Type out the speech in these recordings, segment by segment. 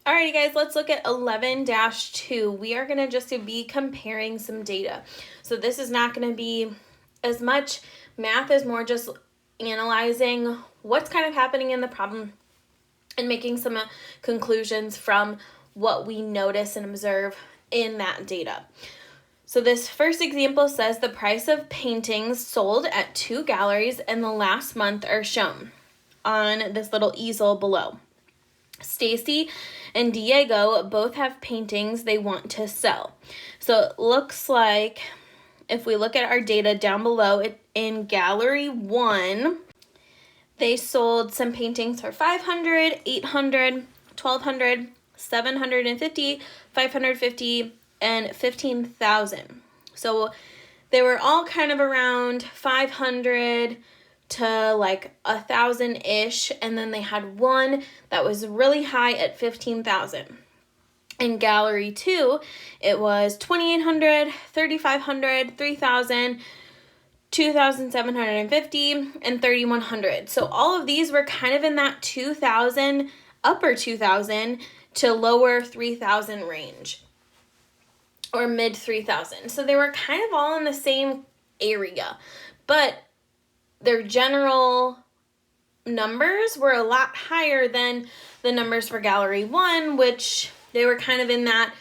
Alrighty guys, let's look at 11-2. We are going to just be comparing some data. So this is not going to be as much math as more just analyzing what's kind of happening in the problem and making some conclusions from what we notice and observe in that data. So this first example says the price of paintings sold at 2 galleries in the last month are shown on this little easel below. Stacy and Diego both have paintings they want to sell. So it looks like if we look at our data down below, in Gallery 1, they sold some paintings for $500, $800, $1,200, $750, $550, and $15,000. So they were all kind of around $500 to like $1,000-ish, and then they had one that was really high at $15,000. In Gallery 2, it was $2,800, $3,500, $3,000, $2,750, and $3,100. So all of these were kind of in that $2,000, upper $2,000 to lower $3,000 range, or mid $3,000. So they were kind of all in the same area, but their general numbers were a lot higher than the numbers for Gallery 1, which they were kind of in that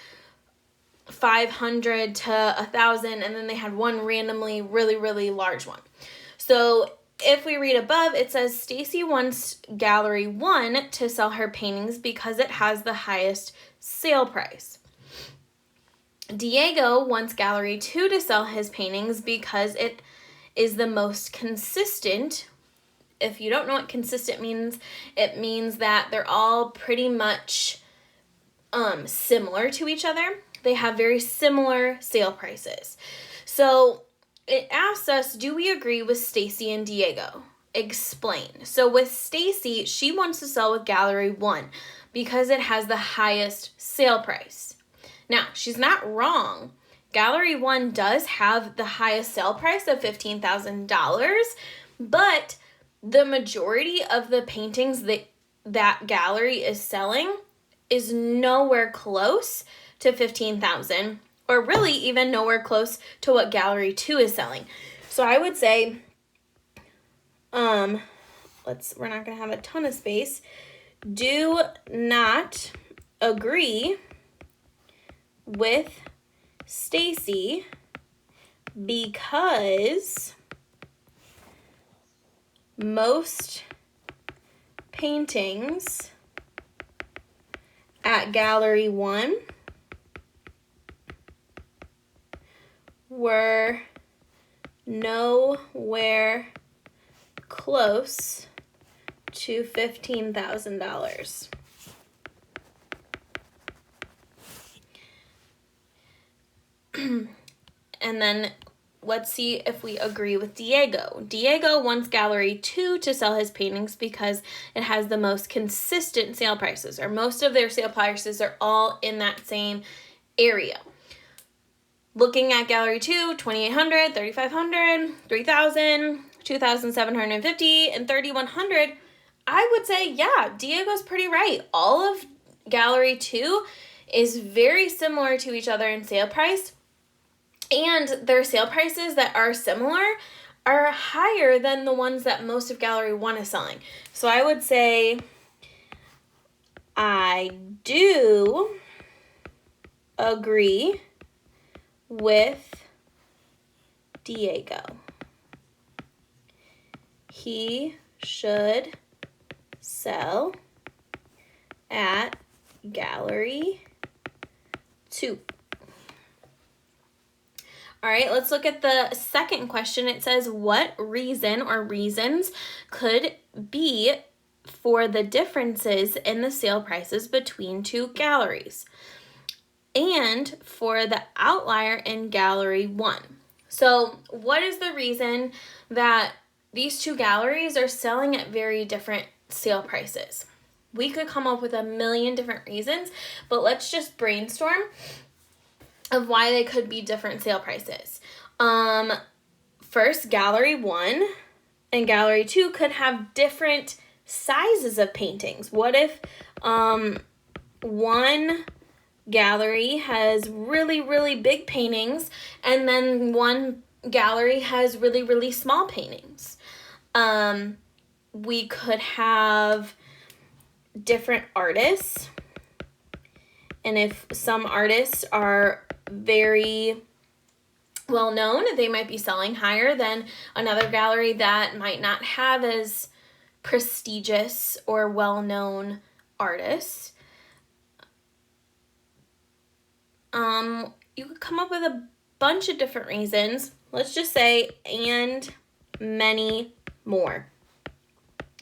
500 to 1,000, and then they had one randomly really, really large one. So if we read above, it says Stacy wants Gallery 1 to sell her paintings because it has the highest sale price. Diego wants Gallery 2 to sell his paintings because it is the most consistent. If you don't know what consistent means, it means that they're all pretty much similar to each other. They have very similar sale prices. So it asks us, do we agree with Stacy and Diego? Explain. So with Stacy, she wants to sell with Gallery 1 because it has the highest sale price. Now, she's not wrong. Gallery 1 does have the highest sale price of $15,000, but the majority of the paintings that gallery is selling is nowhere close to $15,000, or really even nowhere close to what Gallery 2 is selling. So I would say, we're not going to have a ton of space. Do not agree with Stacy because most paintings at Gallery 1 were nowhere close to $15,000. And then let's see if we agree with Diego. Diego wants Gallery 2 to sell his paintings because it has the most consistent sale prices, or most of their sale prices are all in that same area. Looking at Gallery 2, $2,800, $3,500, $3,000, $2,750, and $3,100, I would say, yeah, Diego's pretty right. All of Gallery 2 is very similar to each other in sale price, and their sale prices that are similar are higher than the ones that most of Gallery 1 is selling. So I would say I do agree with Diego. He should sell at Gallery 2. All right, let's look at the second question. It says, what reason or reasons could be for the differences in the sale prices between two galleries and for the outlier in Gallery 1? So what is the reason that these two galleries are selling at very different sale prices? We could come up with a million different reasons, but let's just brainstorm of why they could be different sale prices. First, Gallery 1 and Gallery 2 could have different sizes of paintings. What if one gallery has really, really big paintings, and then one gallery has really, really small paintings. We could have different artists, and if some artists are very well known, they might be selling higher than another gallery that might not have as prestigious or well-known artists. You could come up with a bunch of different reasons. Let's just say, and many more.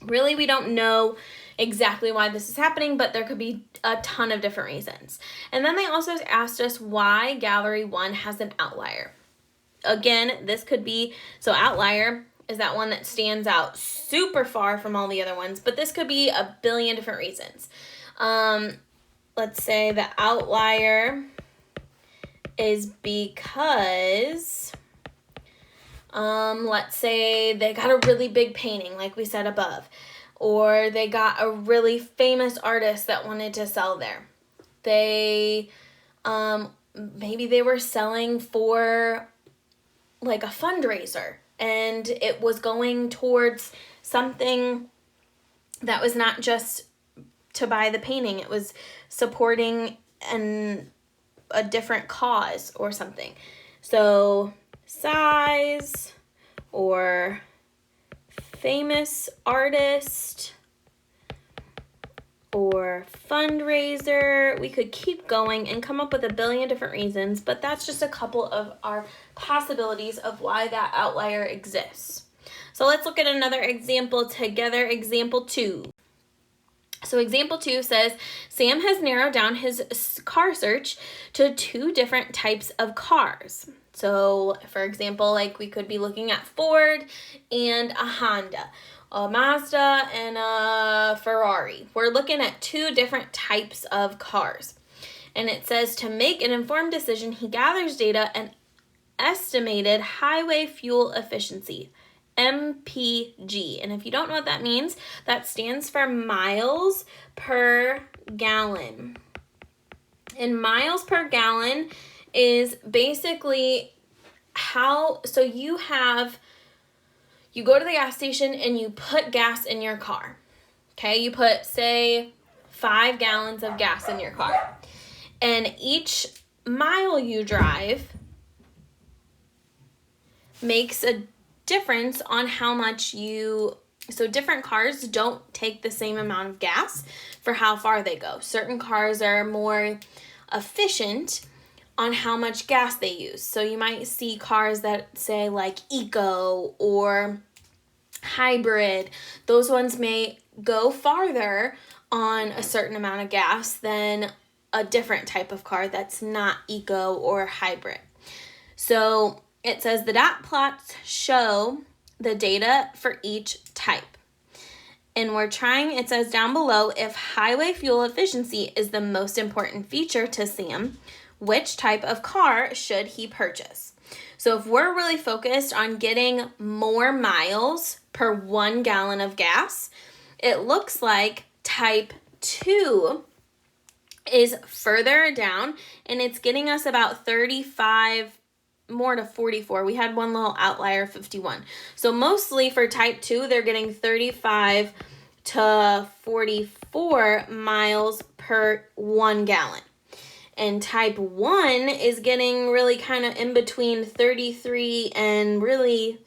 Really, we don't know exactly why this is happening, but there could be a ton of different reasons. And then they also asked us why Gallery 1 has an outlier. Again, this could be, so outlier is that one that stands out super far from all the other ones, but this could be a billion different reasons. Let's say the outlier is because, let's say they got a really big painting, like we said above, or they got a really famous artist that wanted to sell there. They, maybe they were selling for like a fundraiser, and it was going towards something that was not just to buy the painting, it was supporting a different cause or something. So size or famous artist or fundraiser. We could keep going and come up with a billion different reasons, but that's just a couple of our possibilities of why that outlier exists. So let's look at another example together. Example 2. So example 2 says, Sam has narrowed down his car search to 2 different types of cars. So for example, like we could be looking at Ford and a Honda, a Mazda and a Ferrari. We're looking at 2 different types of cars. And it says to make an informed decision, he gathers data and estimated highway fuel efficiency. MPG. And if you don't know what that means, that stands for miles per gallon. And miles per gallon is basically how, so you go to the gas station and you put gas in your car. Okay, you put, say, 5 gallons of gas in your car. And each mile you drive makes a difference on how much so different cars don't take the same amount of gas for how far they go. Certain cars are more efficient on how much gas they use. So you might see cars that say like eco or hybrid. Those ones may go farther on a certain amount of gas than a different type of car that's not eco or hybrid. So it says the dot plots show the data for each type. And it says down below, if highway fuel efficiency is the most important feature to Sam, which type of car should he purchase? So if we're really focused on getting more miles per 1 gallon of gas, it looks like type 2 is further down, and it's getting us about 35 more to 44. We had one little outlier, 51. So mostly for type 2, they're getting 35 to 44 miles per 1 gallon. And type 1 is getting really kind of in between 33 and really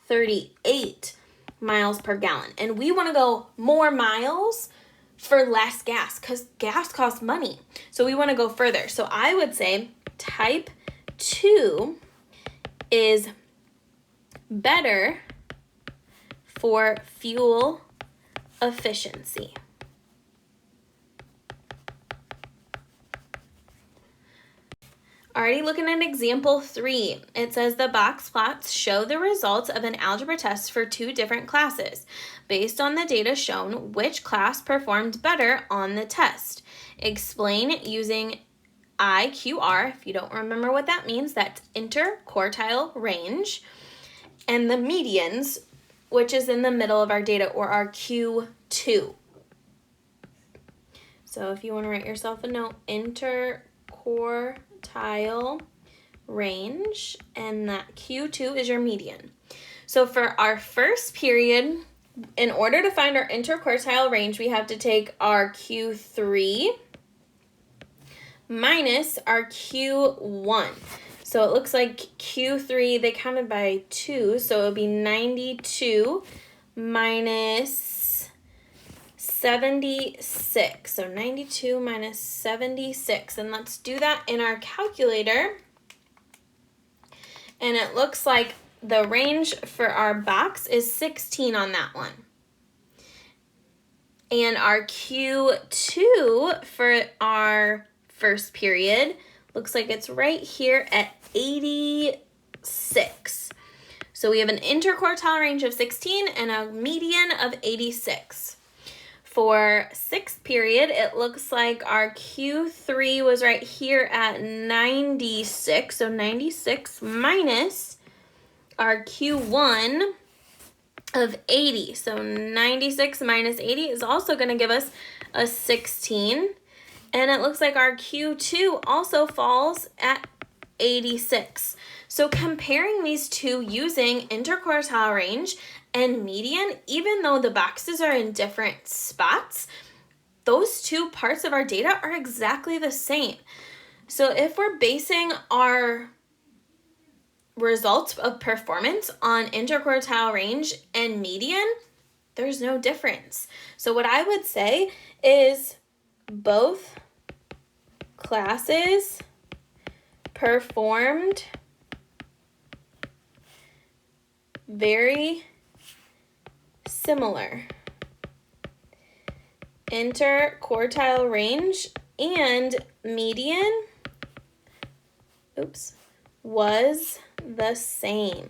38 miles per gallon. And we want to go more miles for less gas because gas costs money. So we want to go further. So I would say type 2 is better for fuel efficiency. Already looking at example 3, it says the box plots show the results of an algebra test for 2 different classes. Based on the data shown, which class performed better on the test? Explain using IQR. If you don't remember what that means, that's interquartile range. And the medians, which is in the middle of our data, or our Q2. So if you want to write yourself a note, interquartile range, and that Q2 is your median. So for our first period, in order to find our interquartile range, we have to take our Q3 minus our Q1. So it looks like Q3, they counted by 2, so it would be 92 minus 76. So 92 minus 76. And let's do that in our calculator. And it looks like the range for our box is 16 on that one. And our Q2 for our first period looks like it's right here at 86. So we have an interquartile range of 16 and a median of 86. For sixth period, it looks like our Q3 was right here at 96. So 96 minus our Q1 of 80. So 96 minus 80 is also going to give us a 16. And it looks like our Q2 also falls at 86. So comparing these two using interquartile range and median, even though the boxes are in different spots, those two parts of our data are exactly the same. So if we're basing our results of performance on interquartile range and median, there's no difference. So what I would say is both classes performed very similar. Interquartile range and median, was the same.